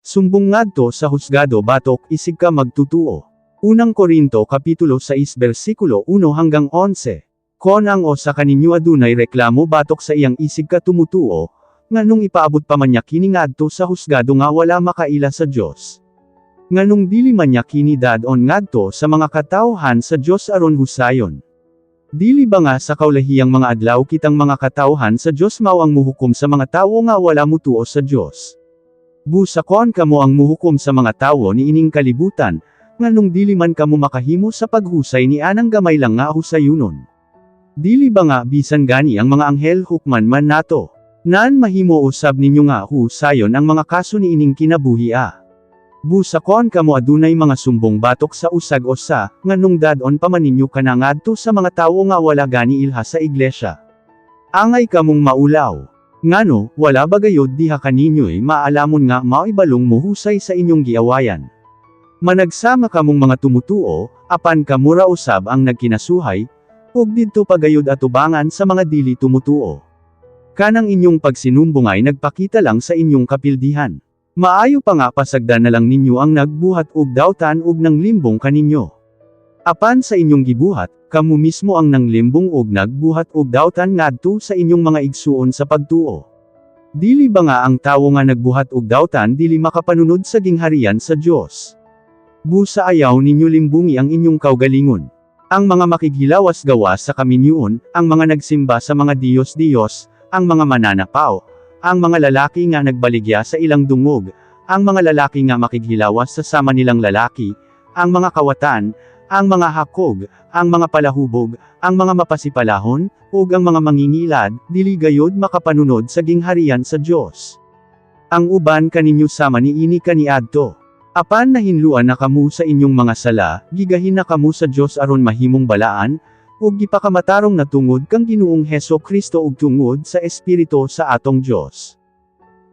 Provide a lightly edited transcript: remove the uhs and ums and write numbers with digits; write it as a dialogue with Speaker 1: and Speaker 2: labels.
Speaker 1: Sumbong ngadto sa husgado batok isig ka magtutuo. Unang Korinto Kapitulo 6 versikulo 1 hanggang 11. Kon ang o sa kaninyo adunay reklamo batok sa iyang isig ka tumutuo, nganong ipaabot pa man niya kini ngadto sa husgado nga wala makaila sa Dios. Nganong dili man niya kini dadon ngadto sa mga katawhan sa Dios aron husayon. Dili ba nga sa kaulahiyang mga adlaw kitang mga katawhan sa Dios mao ang muhukom sa mga tawo nga wala mutuo sa Dios. Busakon kamo ang muhukom sa mga tawo ni ining kalibutan, nganong dili man kamo makahimo sa paghusay ni anang gamay lang nga husayunon. Dili ba nga bisan gani ang mga anghel hukman man nato? Naan mahimo usab ninyo nga husayon ang mga kaso ni ining kinabuhi. Busakon kamo adunay mga sumbong batok sa usag o sa, nganong dadon pa man ninyo kana ngadto sa mga tawo nga wala gani ilha sa iglesia. Angay kamong maulaw. Ngano, wala ba gayod diha kaninyo'y maalamon nga maibalong muhusay sa inyong giawayan. Managsama kamong mga tumutuo, apan kamura usab ang nagkinasuhay, ug didto pagayod atubangan sa mga dili tumutuo. Kanang inyong pagsinumbong ay nagpakita lang sa inyong kapildihan. Maayo pa nga pasagdan na lang ninyo ang nagbuhat ug dawtan ug nang limbong kaninyo. Apan sa inyong gibuhat, kamo mismo ang nanglimbong ug nagbuhat ug dawtan ngadto sa inyong mga igsuon sa pagtuo. Dili ba nga ang tawo nga nagbuhat ug dawtan dili makapanunod sa gingharian sa Dios? Busa ayaw ninyo limbungi ang inyong kaugalingon. Ang mga makighilawas gawas sa kaminyoon, ang mga nagsimba sa mga Diyos-Diyos, ang mga mananapaw, ang mga lalaki nga nagbaligya sa ilang dungog, ang mga lalaki nga makighilawas sa sama nilang lalaki, ang mga kawatan, ang mga hakog, ang mga palahubog, ang mga mapasipalahon, ug ang mga mangingilad, dili gayod makapanunod sa gingharian sa Dios. Ang uban kaninyo sama niini kaniadto. Apan nahinluan na kamo sa inyong mga sala, gigahin na kamo sa Dios aron mahimong balaan, ug gipakamatarong na tungod kang Ginoong Heso Kristo ug tungod sa Espiritu sa atong Dios.